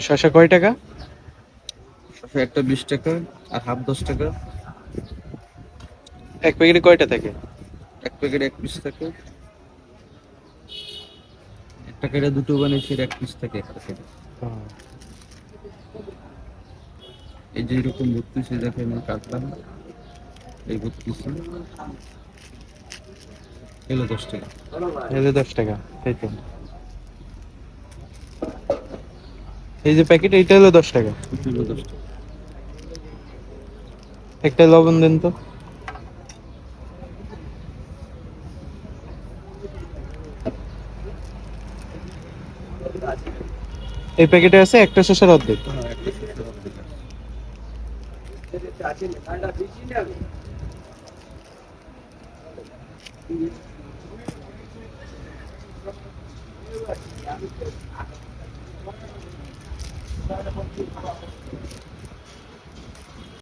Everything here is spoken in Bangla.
শসা কয় টাকা? শসা একটা 20 টাকা, আর হাফ 10 টাকা। এক প্যাকেটে কয়টা থাকে? এক প্যাকেট 1 পিস থাকে। একটা কেটে দুটো বানিয়েছি, 1 পিস থাকে এক প্যাকেটে। এই যে এরকম ভর্তিছে, দেখেন আমি কাটলাম, এই ভর্তিছে এলো 10 টাকা। এই যে 10 টাকা, তাই তো। এই যে প্যাকেট, এইটা হলো 10 টাকা। এটা হলো 10 টাকা। একটা লবণ দেন তো। এই প্যাকেটে আছে একটা শসার অর্ধেক। হ্যাঁ, একটা শসার অর্ধেক আছে।